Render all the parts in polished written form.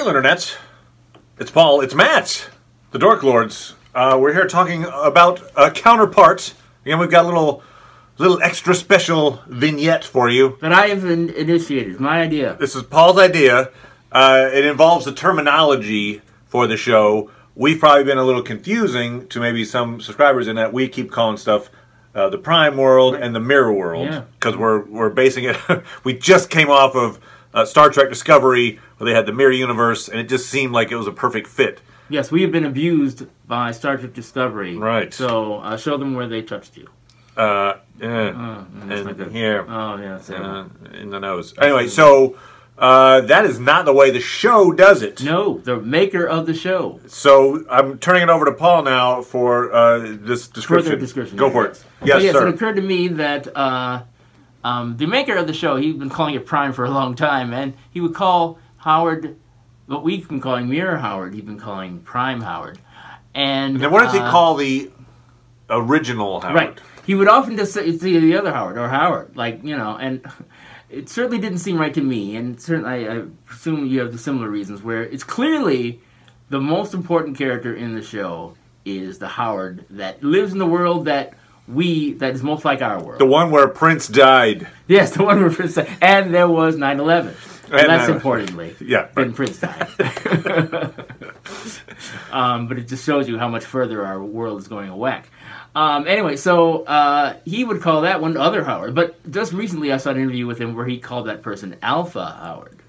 Hey, Internets. It's Paul. It's Matt. The Dork Lords. We're here talking about Counterpart. Again, we've got a little extra special vignette for you. That I have initiated. It's my idea. This is Paul's idea. It involves the terminology for the show. We've probably been a little confusing to maybe some subscribers in that we keep calling stuff the Prime World and the Mirror World. Because we're basing it... we just came off of Star Trek Discovery, where they had the Mirror Universe, and it just seemed like it was a perfect fit. Yes, we have been abused by Star Trek Discovery. Right. So, show them where they touched you. Yeah. And here. Oh, yeah. In the nose. Anyway, so that is not the way the show does it. No, the maker of the show. So I'm turning it over to Paul now for this description. Further description. Go for it. Yes, Yes, sir. It occurred to me that the maker of the show, he'd been calling it Prime for a long time, and he would call Howard, what we've been calling Mirror Howard, he'd been calling Prime Howard. And then what does he call the original Howard? Right. He would often just say it's the other Howard, or Howard, like, you know, and it certainly didn't seem right to me, and certainly I presume you have the similar reasons, where it's clearly the most important character in the show is the Howard that lives in the world that is most like our world. The one where Prince died. Yes, the one where Prince died. And there was 9/11. And that's importantly. Yeah. When Prince died. But it just shows you how much further our world is going a whack. Anyway, so he would call that one Other Howard. But just recently I saw an interview with him where he called that person Alpha Howard.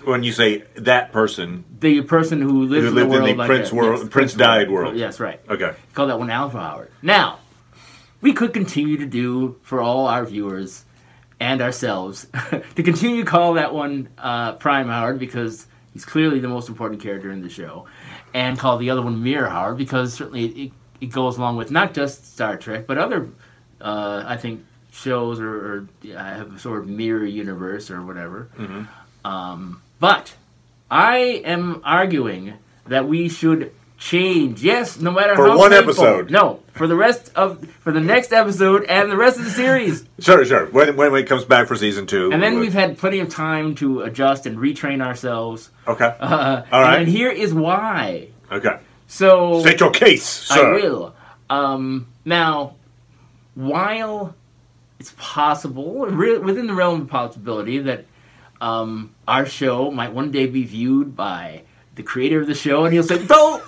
When you say that person... The person who lived in the world in the Prince world, yes, Prince died world. Yes, right. Okay. He called that one Alpha Howard. Now, we could continue to do, for all our viewers and ourselves, to continue to call that one Prime Howard, because he's clearly the most important character in the show, and call the other one Mirror Howard, because certainly it goes along with not just Star Trek, but other, I think, shows or have a sort of mirror universe or whatever. Mm-hmm. But I am arguing that we should change. Yes, no matter how for one painful. episode. No, for the next episode and the rest of the series. Sure. When it comes back for season 2. And then we've had plenty of time to adjust and retrain ourselves. Okay. All right. And here is why. Okay. So state your case, sir. I will. Now, while it's possible, within the realm of possibility, that our show might one day be viewed by the creator of the show, and he'll say, "Don't.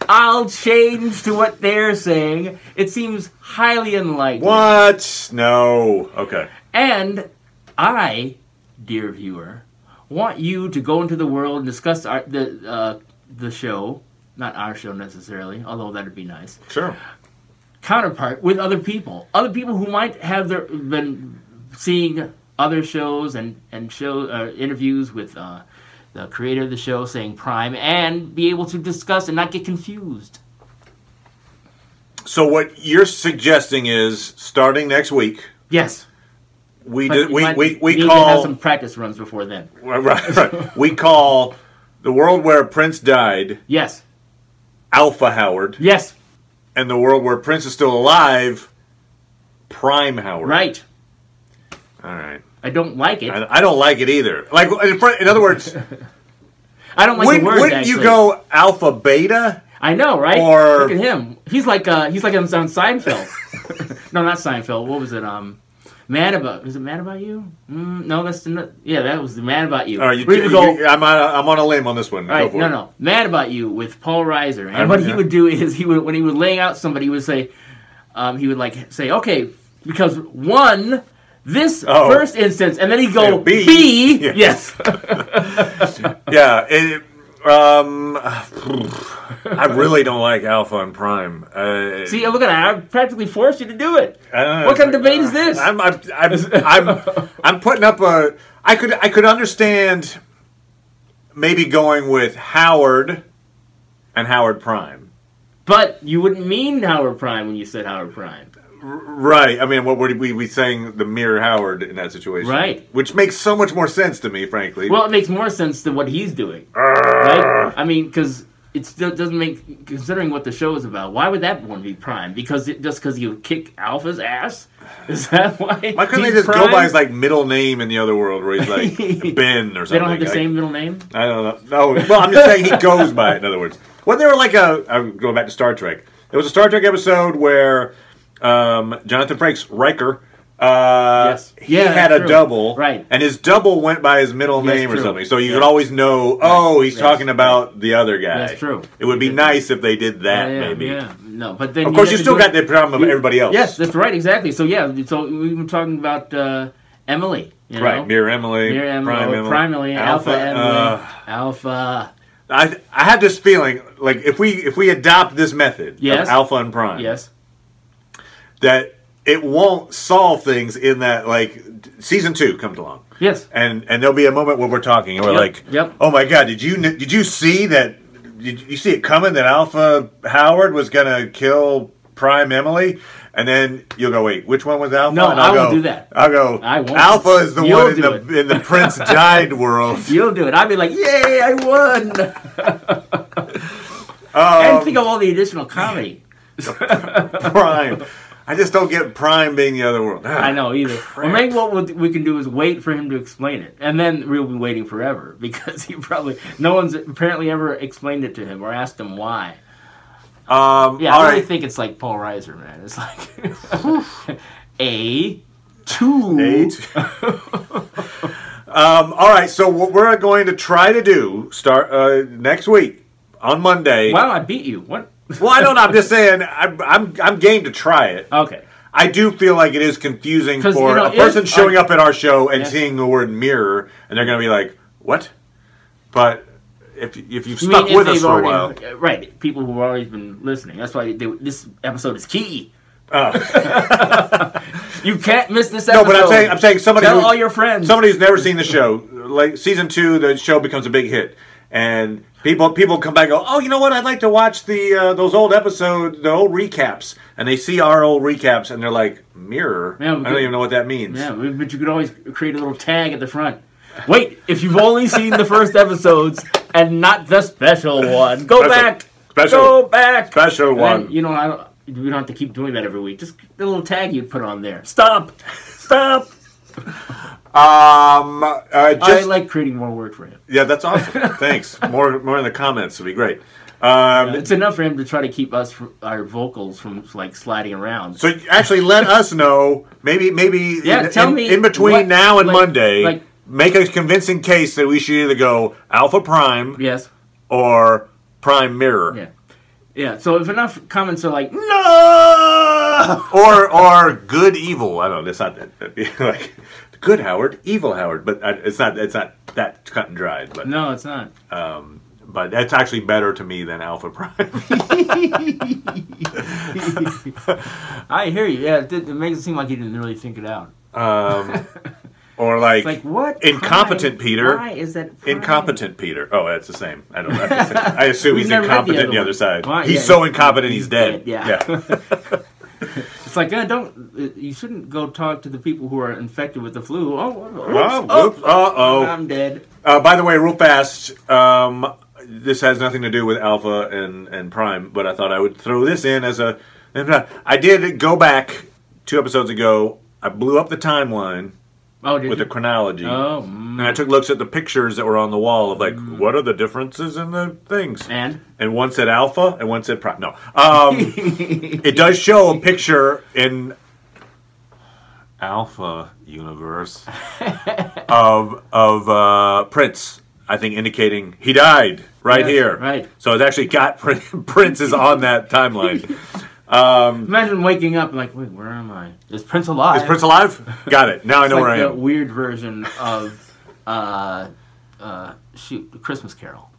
I'll change to what they're saying." It seems highly unlikely. What? No. Okay. And I, dear viewer, want you to go into the world and discuss the show, not our show necessarily, although that'd be nice. Sure. Counterpart with other people who might have been seeing other shows and interviews with the creator of the show saying Prime, and be able to discuss and not get confused. So what you're suggesting is, starting next week... Yes. We need to have some practice runs before then. Right. We call the world where Prince died... Yes. Alpha Howard. Yes. And the world where Prince is still alive... Prime Howard. Right. All right. I don't like it. I don't like it either. Like, in other words... I don't like the word, wouldn't you go Alpha Beta? I know, right? Or... Look at him. He's like on Seinfeld. No, not Seinfeld. What was it? Was it Mad About You? No, that's that was the Mad About You. All right, I'm on a limb on this one. All right, no. Mad About You with Paul Reiser. And what he would do is when he would lay out somebody, he would say, okay, because one... first instance, and then he'd go B. Yes. Yeah. I really don't like Alpha and Prime. See, look at that! I practically forced you to do it. What kind of debate is this? I'm putting up a. I could understand maybe going with Howard and Howard Prime, but you wouldn't mean Howard Prime when you said Howard Prime. Right. I mean, what would we saying the Mirror Howard in that situation? Right. Which makes so much more sense to me, frankly. Well, it makes more sense than what he's doing. Right? I mean, because it still doesn't make, considering what the show is about, why would that one be Prime? Just because you kick Alpha's ass? Is that why? Why couldn't they just go by his like middle name in the other world where he's like Ben or something? They don't have the same middle name? I don't know. No, well, I'm just saying he goes by it, in other words. Well, they were like I'm going back to Star Trek. There was a Star Trek episode where Jonathan Frakes, Riker, he had a double, right? And his double went by his middle name or something, so you could always know. Oh, he's talking about the other guy. That's true. It would be nice if they did that, maybe. Yeah, no, but then of course you still got the problem of everybody else. Yes, that's right, exactly. So so we were talking about Emily, you know? Right? Mirror Emily, Prime Emily, Alpha Emily, Alpha. I had this feeling like if we adopt this method of Alpha and Prime, that it won't solve things in that, like, season 2 comes along. Yes. And there'll be a moment where we're talking and we're like, oh my God, did you see that? Did you see it coming that Alpha Howard was going to kill Prime Emily? And then you'll go, wait, which one was Alpha? No, I won't do that. I'll go, Alpha is the one in the Prince died world. You'll do it. I'll be like, yay, I won. And think of all the additional comedy. Prime. I just don't get Prime being the other world. I know, either. Or maybe what we can do is wait for him to explain it. And then we'll be waiting forever. Because no one's apparently ever explained it to him or asked him why. I really think it's like Paul Reiser, man. It's like all right, so what we're going to try to do next week on Monday. Wow, I beat you. What? Well, I don't know. I'm just saying I'm game to try it. Okay. I do feel like it is confusing for a person showing up at our show and seeing the word mirror, and they're going to be like, "What?" But if you've stuck with us for a while, right? People who've always been listening. That's why this episode is key. You can't miss this episode. No, but I'm saying somebody tell all your friends. Somebody who's never seen the show, like season 2, the show becomes a big hit, and people come back and go, oh, you know what? I'd like to watch those old episodes, the old recaps, and they see our old recaps, and they're like, mirror. I don't even know what that means. Yeah, but you could always create a little tag at the front. Wait, if you've only seen the first episodes and not the special one, go back. Go back. Special one. You know, we don't have to keep doing that every week. Just the little tag you'd put on there. Stop. Stop. I like creating more work for him. Yeah, that's awesome. Thanks. More in the comments would be great. It's enough for him to try to keep our vocals from like sliding around. So actually, let us know. Maybe. Tell me in between now and Monday. Make a convincing case that we should either go Alpha Prime, or Prime Mirror. Yeah. So if enough comments are like no, or good evil. I don't know. It's not that'd be like good Howard, evil Howard, but it's not that cut and dried. But no, it's not. But that's actually better to me than Alpha Prime. I hear you. Yeah, it makes it seem like you didn't really think it out. Or like what? Incompetent Prime? Peter. Why is that Prime? Incompetent Peter. Oh, that's the same. I don't know. I assume he's incompetent the other side. Why? He's so incompetent he's dead. Yeah. It's like you shouldn't go talk to the people who are infected with the flu. I'm dead. By the way, real fast, this has nothing to do with Alpha and Prime, but I thought I would throw this in as a. I did go back 2 episodes ago. I blew up the timeline. With the chronology. And I took looks at the pictures that were on the wall of like, what are the differences in the things? And one said Alpha and one said Prime. No. It does show a picture in Alpha universe of Prince, I think, indicating he died here. Right. So it's actually got Prince is on that timeline. Imagine waking up and like, wait, where am I? Is Prince alive? Is Prince alive? Got it. Now I know where I am. It's like the weird version of, The Christmas Carol.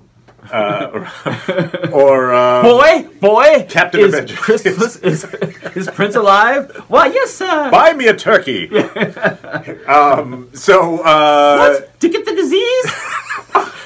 Boy, Captain is Avengers. Christmas is Prince alive? Why, yes, sir. Buy me a turkey. What? To get the disease?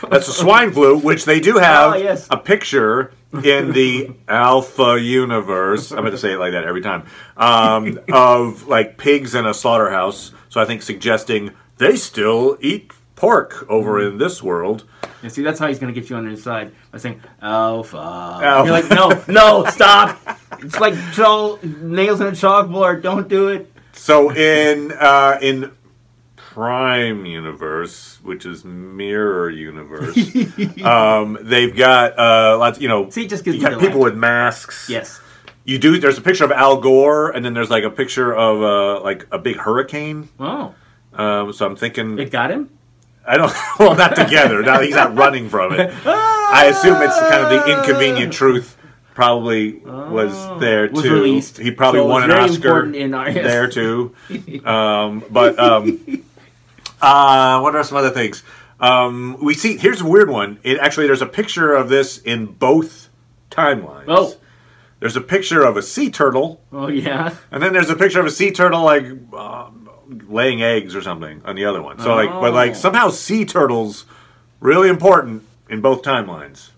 That's the swine flu, which they do have a picture in the Alpha universe. I'm going to say it like that every time. Of like pigs in a slaughterhouse. So I think suggesting they still eat pork over in this world. And see, that's how he's going to get you on his side by saying, Alpha. Alpha. You're like, no, stop. It's like nails in a chalkboard. Don't do it. So in Prime Universe, which is Mirror Universe, they've got lots. See, just gives you got people with masks. Yes. There's a picture of Al Gore, and then there's like a picture of like a big hurricane. Oh. So I'm thinking it got him. I don't. Well, not together. Now he's not running from it. I assume it's kind of the inconvenient truth. Probably was there too. Was released. He probably won an Oscar there too. What are some other things? We see. Here's a weird one. There's a picture of this in both timelines. Oh. There's a picture of a sea turtle. Oh yeah. And then there's a picture of a sea turtle laying eggs or something on the other one. So but somehow sea turtles really important in both timelines.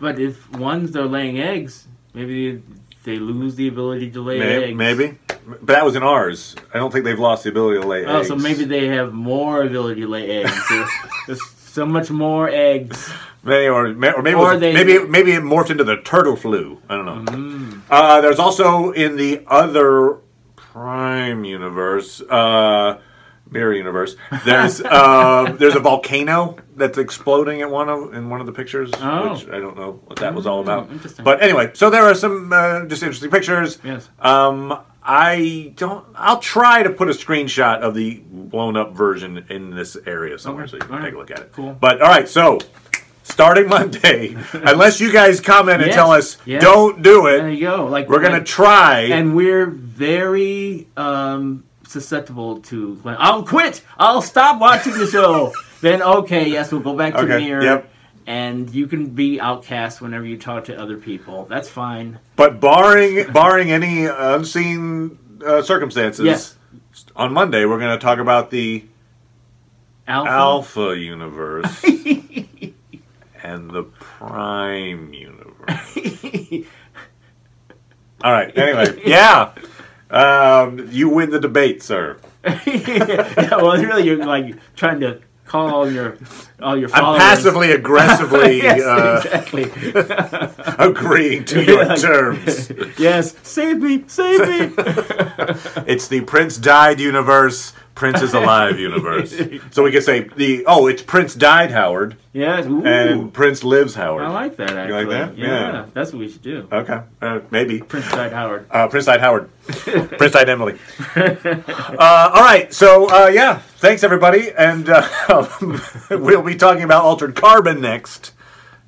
But if they're laying eggs, maybe they lose the ability to lay eggs. Maybe. But that was in ours. I don't think they've lost the ability to lay eggs. Oh, so maybe they have more ability to lay eggs. There's so much more eggs. Maybe it morphed into the turtle flu. I don't know. There's also in the other Prime Universe, Mirror Universe. There's a volcano that's exploding in one of the pictures, which I don't know what that was all about. But anyway, so there are some just interesting pictures. Yes. I'll try to put a screenshot of the blown up version in this area somewhere so you can take a look at it. Cool. But all right, so starting Monday, unless you guys comment and tell us don't do it. There you go. We're gonna try, and we're very susceptible to. I'll quit. I'll stop watching the show. Then okay, yes, we'll go back to Mirror. Yep. And you can be outcast whenever you talk to other people. That's fine. But barring any unseen circumstances, on Monday we're going to talk about the Alpha Universe and the Prime Universe. All right. Anyway, you win the debate, sir. Well, really, you're like trying to call all your followers. I'm passively aggressively exactly. agreeing to your terms. Yes, save me. It's the Prince died universe, Prince is alive universe. So we could say it's Prince died Howard. Yes. Ooh. And Prince lives Howard. I like that, actually. You like that? Yeah. That's what we should do. Okay. Maybe. Prince died Howard. Prince died Howard. Prince died Emily. All right. So, thanks, everybody. And we'll be talking about Altered Carbon next.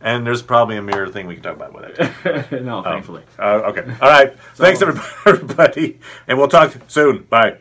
And there's probably a mirror thing we can talk about with it. No, thankfully. Okay. All right. Thanks, everybody. And we'll talk soon. Bye.